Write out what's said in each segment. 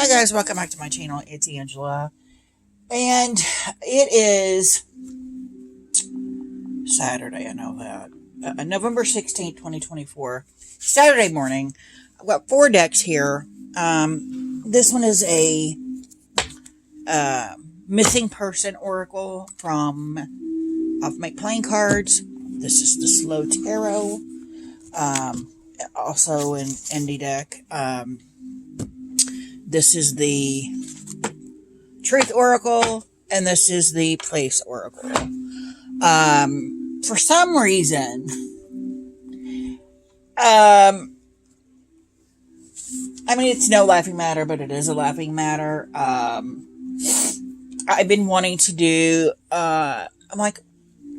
Hi guys, welcome back to my channel. It's Angela, and it is Saturday. I know that November 16th, 2024, Saturday morning. I've got 4 decks here. This one is a missing person oracle from off my playing cards. This is the Slow Tarot. Also an indie deck. This is the Truth Oracle, and this is the Place Oracle. For some reason, I mean, it's no laughing matter, but it is a laughing matter. I've been wanting to do, I'm like,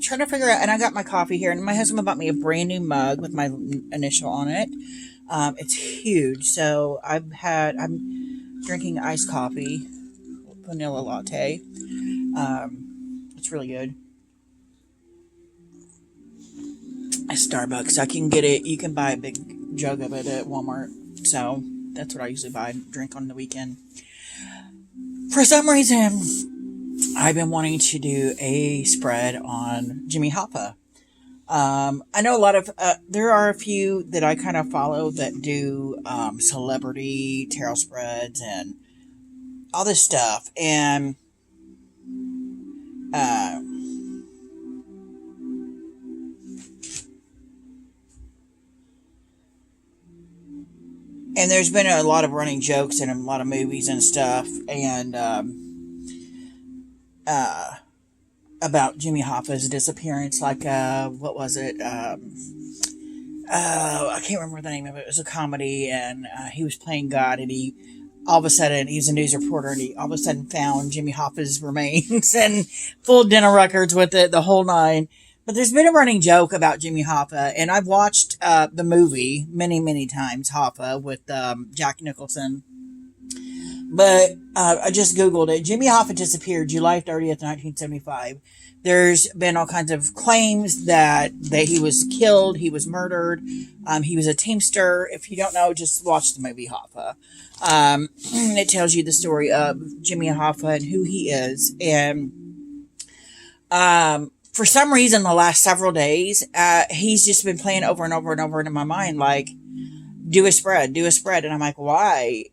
trying to figure out, and I got my coffee here, and my husband bought me a brand new mug with my initial on it. It's huge, so I'm drinking iced coffee, vanilla latte. It's really good. At Starbucks, I can get it. You can buy a big jug of it at Walmart. So that's what I usually buy and drink on the weekend. For some reason, I've been wanting to do a spread on Jimmy Hoffa. I know a lot of, there are a few that I kind of follow that do, celebrity tarot spreads and all this stuff. And, there's been a lot of running jokes and a lot of movies and stuff. And, about Jimmy Hoffa's disappearance, like, what was it? I can't remember the name of it. It was a comedy, and he was playing God, and he, all of a sudden, he was a news reporter, and he all of a sudden found Jimmy Hoffa's remains, and full dental records with it, the whole nine. But there's been a running joke about Jimmy Hoffa, and I've watched the movie many, many times, Hoffa, with Jack Nicholson. But I just Googled it. Jimmy Hoffa disappeared July 30th, 1975. There's been all kinds of claims that he was killed, he was murdered, he was a teamster. If you don't know, just watch the movie Hoffa. It tells you the story of Jimmy Hoffa and who he is. And for some reason, the last several days, he's just been playing over and over and over in my mind, like, do a spread. And I'm like, why?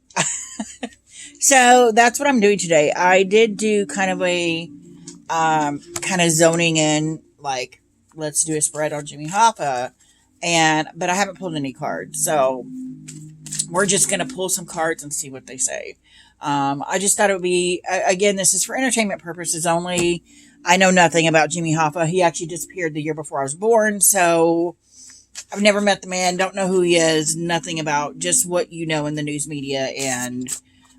So that's what I'm doing today. I did do kind of a, kind of zoning in, like, let's do a spread on Jimmy Hoffa. But I haven't pulled any cards. So we're just going to pull some cards and see what they say. I just thought it would be, again, this is for entertainment purposes only. I know nothing about Jimmy Hoffa. He actually disappeared the year before I was born. So I've never met the man. Don't know who he is. Nothing about, just what you know in the news media and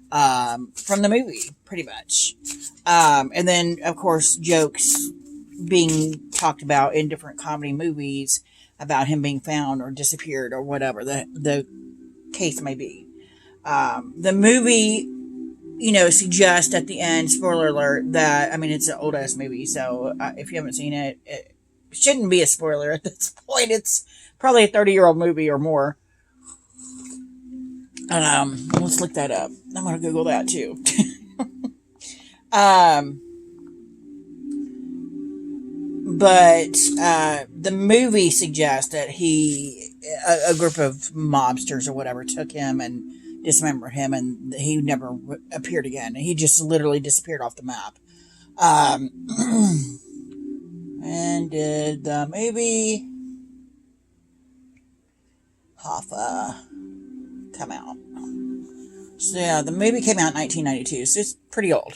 from the movie, pretty much. And then, of course, jokes being talked about in different comedy movies about him being found or disappeared or whatever the case may be. The movie, suggests at the end, spoiler alert, that, I mean, it's an old-ass movie, so if you haven't seen it, it shouldn't be a spoiler at this point. It's probably a 30-year-old movie or more. Let's look that up. I'm going to Google that too. But the movie suggests that a group of mobsters or whatever took him and dismembered him, and he never appeared again. He just literally disappeared off the map. And did the movie Hoffa come out? So yeah, the movie came out in 1992, so it's pretty old.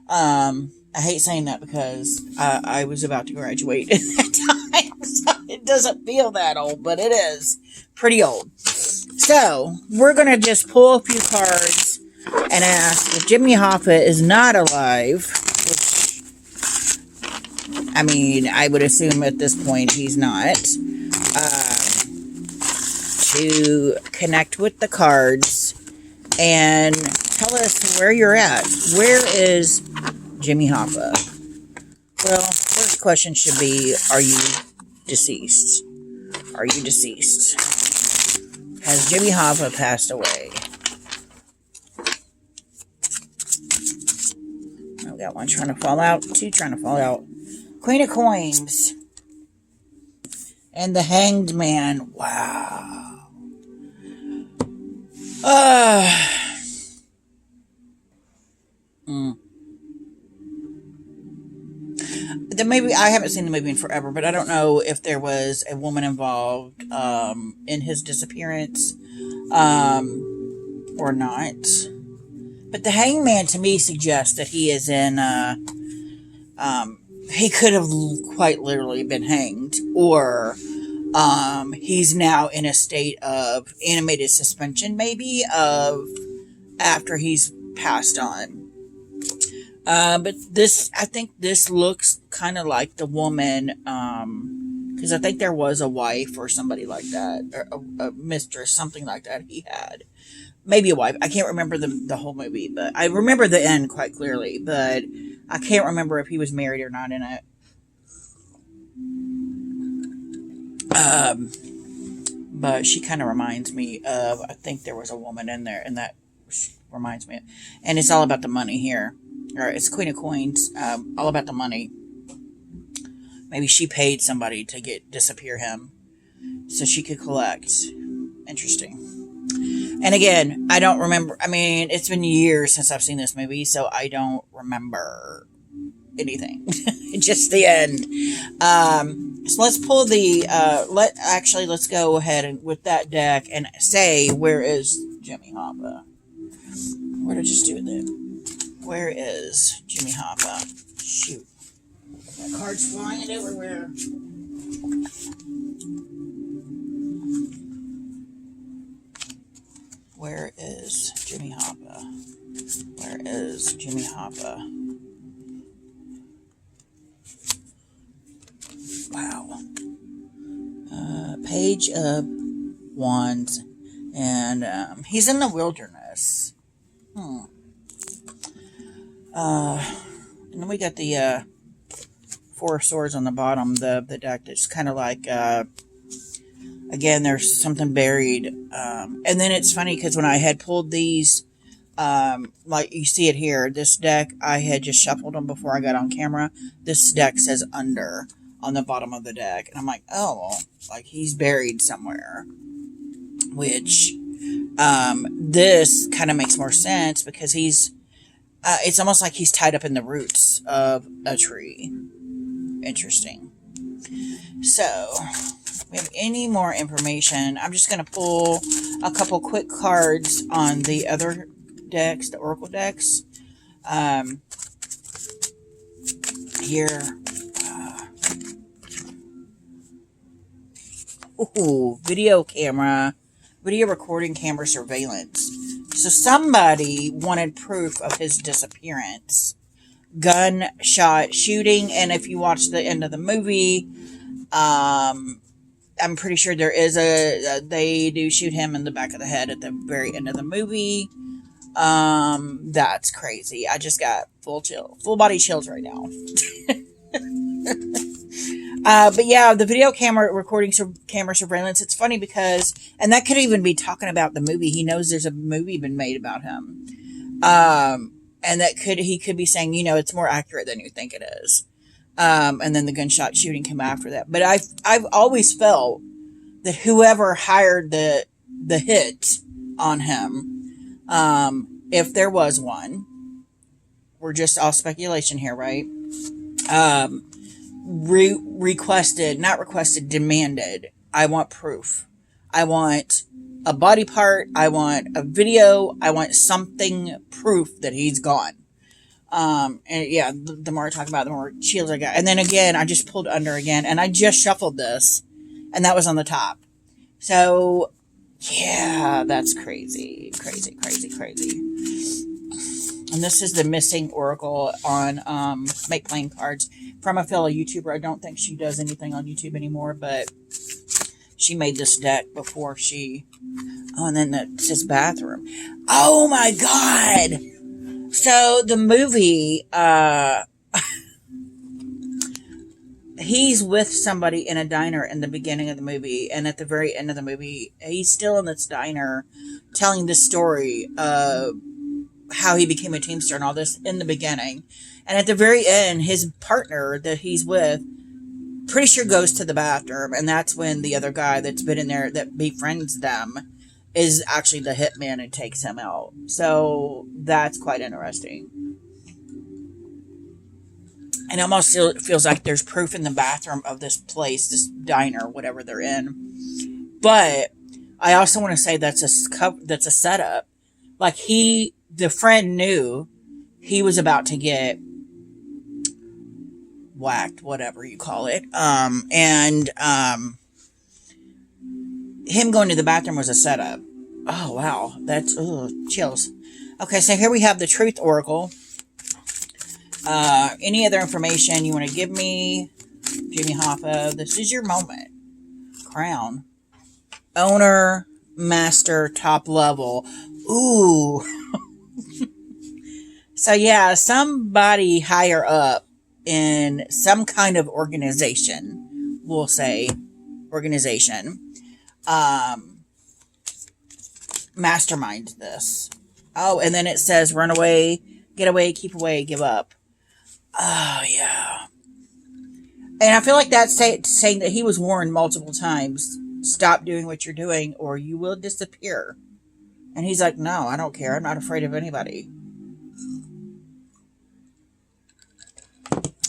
I hate saying that because I was about to graduate at that time, so it doesn't feel that old, but it is pretty old. So we're gonna just pull a few cards and ask if Jimmy Hoffa is not alive, which, I mean, I would assume at this point he's not, to connect with the cards and tell us where you're at. Where is Jimmy Hoffa? Well, first question should be, are you deceased? Are you deceased? Has Jimmy Hoffa passed away? got one trying to fall out, two trying to fall out. Queen of Coins. And the Hanged Man. Wow. The movie, I haven't seen the movie in forever, but I don't know if there was a woman involved in his disappearance or not. But the Hangman to me suggests that he is in, he could have quite literally been hanged, or he's now in a state of animated suspension, maybe, of after he's passed on. But this, I think this looks kind of like the woman, because I think there was a wife or somebody like that, or a mistress, something like that he had. Maybe a wife. I can't remember the whole movie, but I remember the end quite clearly, but I can't remember if he was married or not in it. But she kind of reminds me of, I think there was a woman in there, and that reminds me. And it's all about the money here. Or it's Queen of Coins, all about the money. Maybe she paid somebody to disappear him so she could collect. Interesting. And again, I don't remember. I mean, it's been years since I've seen this movie, so I don't remember anything. Just the end. So let's pull the, let's go ahead and with that deck and say, where is Jimmy Hoffa? What did I just do with it? Where is Jimmy Hoffa? Shoot. That card's flying everywhere. Where is Jimmy Hoffa? Where is Jimmy Hoffa? Wow. Page of Wands. And he's in the wilderness. And then we got the Four of Swords on the bottom, the deck that's kind of like, again, there's something buried. And then it's funny because when I had pulled these, like you see it here, this deck, I had just shuffled them before I got on camera. This deck says under on the bottom of the deck. And I'm like, oh, like he's buried somewhere. Which, this kind of makes more sense because he's, it's almost like he's tied up in the roots of a tree. Interesting. So, we have any more information? I'm just going to pull a couple quick cards on the other decks, the Oracle decks. Here. Video camera. Video recording camera surveillance. So somebody wanted proof of his disappearance. Gunshot shooting, and if you watch the end of the movie, I'm pretty sure there is they do shoot him in the back of the head at the very end of the movie. That's crazy. I just got full body chills right now. But yeah, the video camera recording camera surveillance, it's funny because, and that could even be talking about the movie. He knows there's a movie been made about him. And that he could be saying, you know, it's more accurate than you think it is. And then the gunshot shooting came after that. But I've always felt that whoever hired the hit on him, if there was one, we're just all speculation here, right? Demanded, I want proof. I want a body part. I want a video. I want something proof that he's gone. And yeah, the more I talk about it, the more chills I got. And then again, I just pulled under again, and I just shuffled this, and that was on the top. So, yeah, that's crazy. Crazy, crazy, crazy. And this is the missing Oracle on Make Playing Cards from a fellow YouTuber. I don't think she does anything on YouTube anymore, but she made this deck before she... Oh, and then it says bathroom. Oh, my God! So, the movie, he's with somebody in a diner in the beginning of the movie, and at the very end of the movie, he's still in this diner telling the story of how he became a Teamster and all this in the beginning. And at the very end, his partner that he's with, pretty sure goes to the bathroom. And that's when the other guy that's been in there that befriends them is actually the hitman and takes him out. So that's quite interesting. And almost feels like there's proof in the bathroom of this place, this diner, whatever they're in. But I also want to say that's a setup. Like the friend knew he was about to get whacked, whatever you call it. Him going to the bathroom was a setup. Oh, wow. That's, chills. Okay, so here we have the Truth Oracle. Any other information you want to give me? Jimmy Hoffa, this is your moment. Crown. Owner, master, top level. Ooh. So yeah, somebody higher up in some kind of organization, we'll say organization, mastermind this. Oh, and then it says run away, get away, keep away, give up. Oh, yeah. And I feel like that's saying that he was warned multiple times, stop doing what you're doing or you will disappear. And he's like, no, I don't care. I'm not afraid of anybody.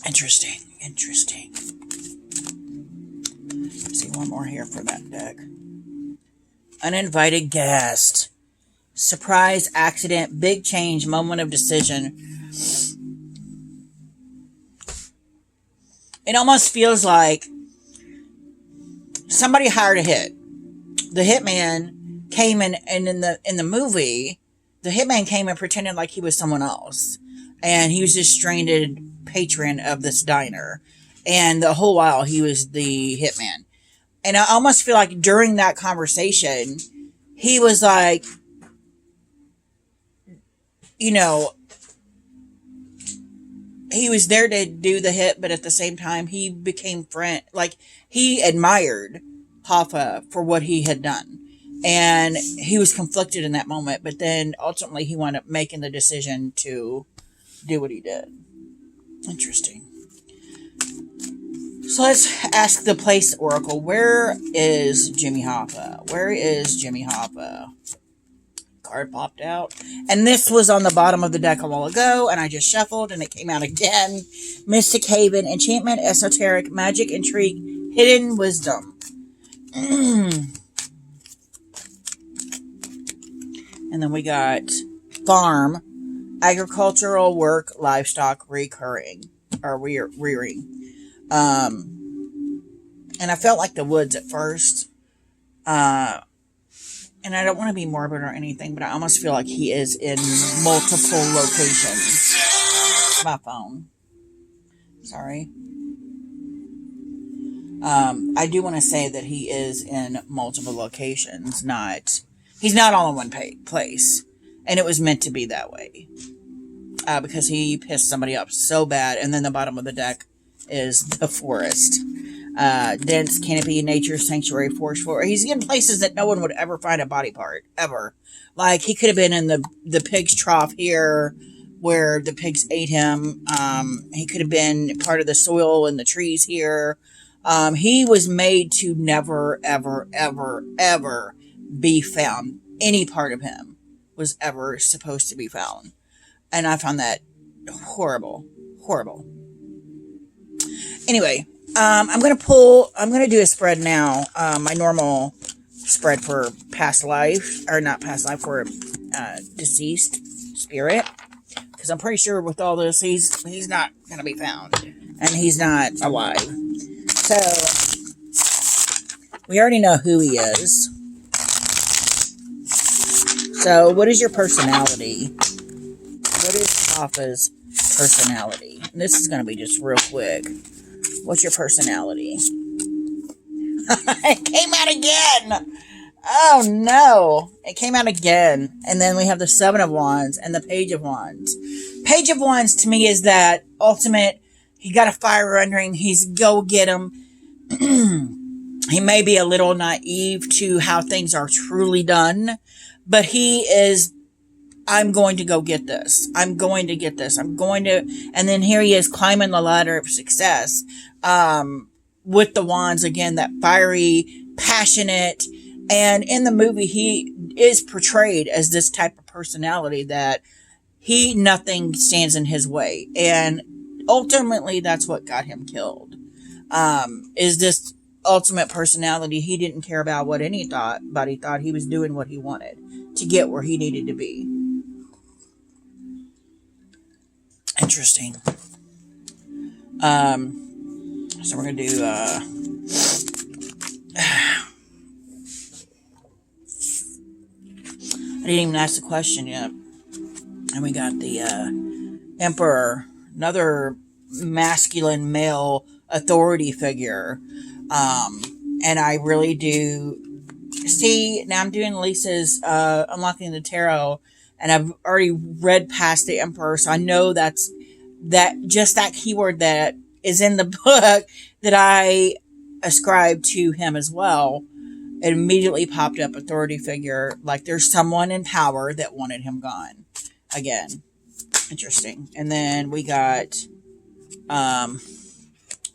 Interesting. Let's see one more here for that deck. Uninvited guest. Surprise, accident, big change, moment of decision. It almost feels like somebody hired a hit. The hitman came in, and in the movie, the hitman came and pretended like he was someone else. And he was this stranded patron of this diner. And the whole while he was the hitman. And I almost feel like during that conversation, he was like, you know, he was there to do the hit, but at the same time, he became like, he admired Hoffa for what he had done. And he was conflicted in that moment, but then ultimately he wound up making the decision to do what he did. Interesting. So let's ask the place oracle. Where is Jimmy Hoffa? Where is Jimmy Hoffa? Card popped out. And this was on the bottom of the deck a while ago, and I just shuffled, and it came out again. Mystic Haven, Enchantment, Esoteric, Magic, Intrigue, Hidden Wisdom. And then we got Farm, Agricultural, Work, Livestock, Recurring, or Rearing. And I felt like the woods at first. And I don't want to be morbid or anything, but I almost feel like he is in multiple locations. My phone. Sorry. I do want to say that he is in multiple locations. He's not all in one place. And it was meant to be that way. Because he pissed somebody up so bad. And then the bottom of the deck is the forest. Dense canopy, nature, sanctuary, forest floor. He's in places that no one would ever find a body part, ever. Like, he could have been in the pig's trough here, where the pigs ate him. He could have been part of the soil and the trees here. He was made to never, ever, ever, ever be found. Any part of him was ever supposed to be found. And I found that horrible. Horrible. Anyway, I'm going to do a spread now. My normal spread for past life, or not past life, for deceased spirit. Because I'm pretty sure with all this, he's not going to be found. And he's not alive. So, we already know who he is. So, what is your personality? What is Hoffa's personality? And this is going to be just real quick. What's your personality? It came out again! Oh no! It came out again. And then we have the Seven of Wands and the Page of Wands. Page of Wands to me is that ultimate, he got a fire under him, he's go get him. He may be a little naive to how things are truly done, but he is I'm going to go get this. I'm going to get this. I'm going to, and then here he is climbing the ladder of success, with the wands again, that fiery, passionate, and in the movie, he is portrayed as this type of personality that nothing stands in his way. And ultimately, that's what got him killed. Is this ultimate personality. He didn't care about what any thought, but he thought he was doing what he wanted to get where he needed to be. Interesting. So we're going to do, I didn't even ask the question yet. And we got the Emperor, another masculine male authority figure. And I really do see, now I'm doing Lisa's Unlocking the Tarot, and I've already read past the Emperor, so I know that keyword that is in the book that I ascribe to him as well. It immediately popped up, authority figure, like there's someone in power that wanted him gone. Again, interesting. And then we got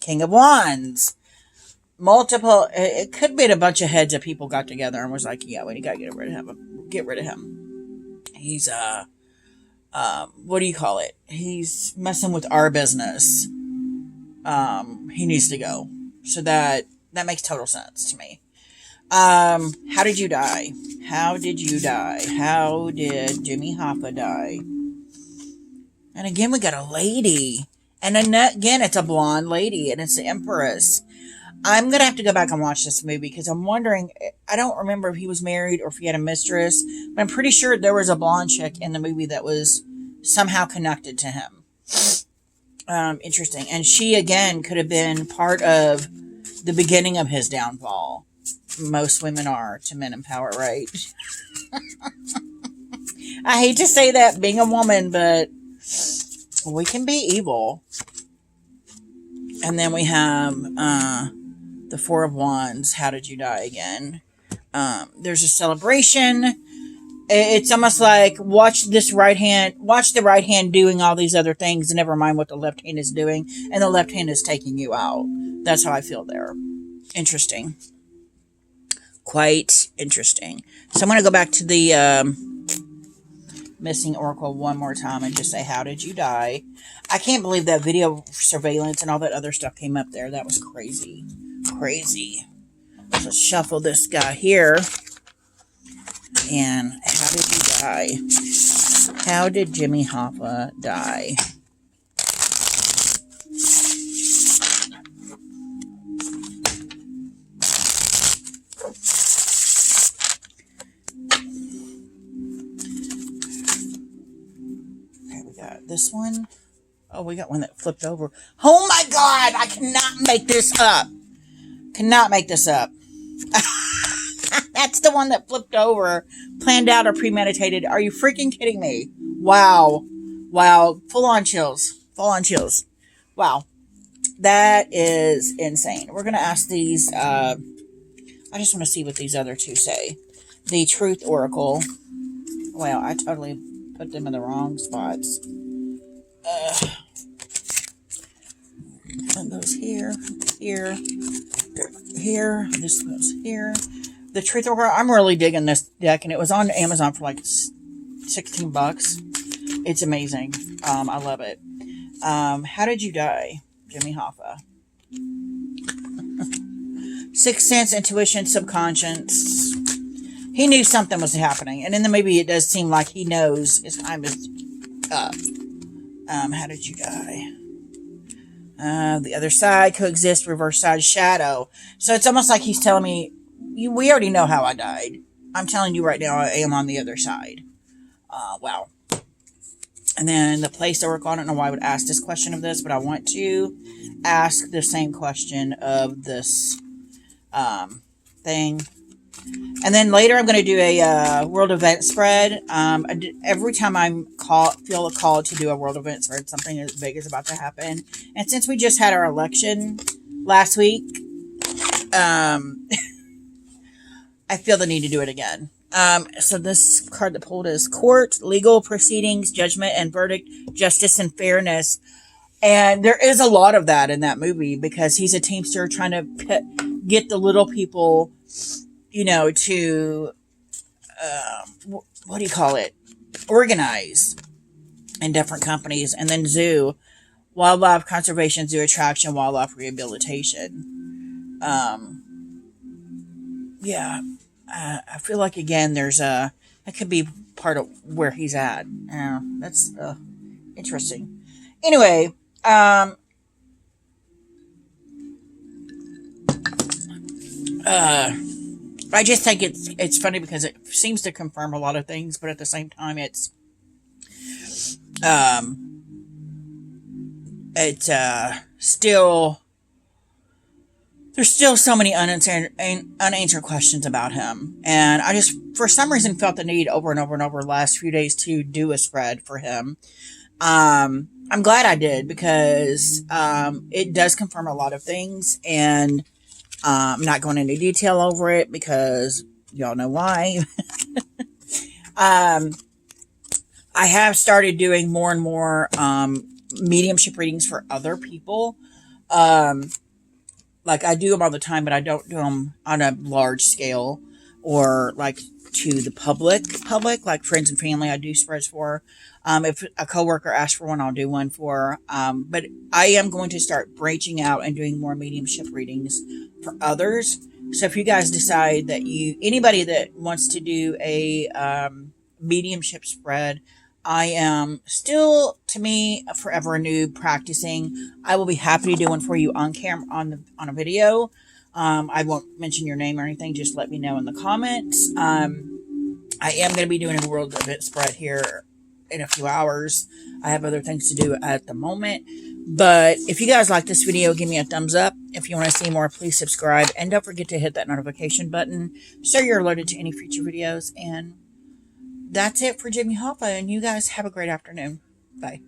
King of Wands. Multiple, it could have been a bunch of heads of people got together and was like, yeah, we gotta get rid of him. Get rid of him. He's, what do you call it? He's messing with our business. He needs to go. So that makes total sense to me. How did you die? How did you die? How did Jimmy Hoffa die? And again, we got a lady. And then again, it's a blonde lady, and it's the Empress. I'm going to have to go back and watch this movie, because I'm wondering, I don't remember if he was married or if he had a mistress, but I'm pretty sure there was a blonde chick in the movie that was somehow connected to him. Interesting. And she, again, could have been part of the beginning of his downfall. Most women are to men in power, right? I hate to say that being a woman, but we can be evil. And then we have the Four of Wands. How did you die again? There's a celebration. It's almost like watch the right hand doing all these other things, and never mind what the left hand is doing, and the left hand is taking you out. That's how I feel there. Interesting. Quite interesting. So I'm going to go back to the missing oracle one more time and just say, how did you die? I can't believe that video surveillance and all that other stuff came up there. That was crazy. Crazy. Let's shuffle this guy here. And how did you die? How did Jimmy Hoffa die? Okay, we got this one. Oh, we got one that flipped over. Oh my God! I cannot make this up. Cannot make this up. That's the one that flipped over. Planned out or premeditated. Are you freaking kidding me? Wow. Wow. Full on chills. Full on chills. Wow. That is insane. We're going to ask these. I just want to see what these other two say. The Truth Oracle. Well, I totally put them in the wrong spots. One goes here, here, here. This goes here. The Truth Oracle. I'm really digging this deck, and it was on Amazon for like $16. It's amazing. I love it. How did you die, Jimmy Hoffa? Sixth sense, intuition, subconscious. He knew something was happening, and in the movie, it does seem like he knows his time is up. How did you die? The other side, coexist, reverse side, shadow. So it's almost like he's telling me, we already know how I died. I'm telling you right now, I am on the other side. Wow. And then the place oracle. I don't know why I would ask this question of this, but I want to ask the same question of this thing. And then later I'm going to do a world event spread. Every time I feel a call to do a world event spread, something as big is about to happen. And since we just had our election last week, I feel the need to do it again. So this card that pulled is court, legal proceedings, judgment and verdict, justice and fairness. And there is a lot of that in that movie because he's a teamster trying to get the little people, to, what do you call it? Organize in different companies. And then zoo, wildlife conservation, zoo attraction, wildlife rehabilitation. Yeah. I feel like, again, that could be part of where he's at. That's interesting. Anyway, I just think it's funny because it seems to confirm a lot of things, but at the same time, it's still, there's still so many unanswered questions about him. And I just, for some reason, felt the need over and over and over the last few days to do a spread for him. I'm glad I did because it does confirm a lot of things. And I'm not going into detail over it because y'all know why. I have started doing more and more mediumship readings for other people. Like I do them all the time, but I don't do them on a large scale or like to the public, like friends and family. I do spreads for. If a coworker asks for one, I'll do one for. But I am going to start branching out and doing more mediumship readings for others. So if you guys decide that anybody that wants to do a mediumship spread, I am still, to me, forever a noob practicing. I will be happy to do one for you on camera, on a video. I won't mention your name or anything. Just let me know in the comments. I am going to be doing a world event spread here in a few hours. I have other things to do at the moment. But if you guys like this video, give me a thumbs up. If you want to see more, please subscribe. And don't forget to hit that notification button so you're alerted to any future videos. And that's it for Jimmy Hoffa, and you guys have a great afternoon. Bye.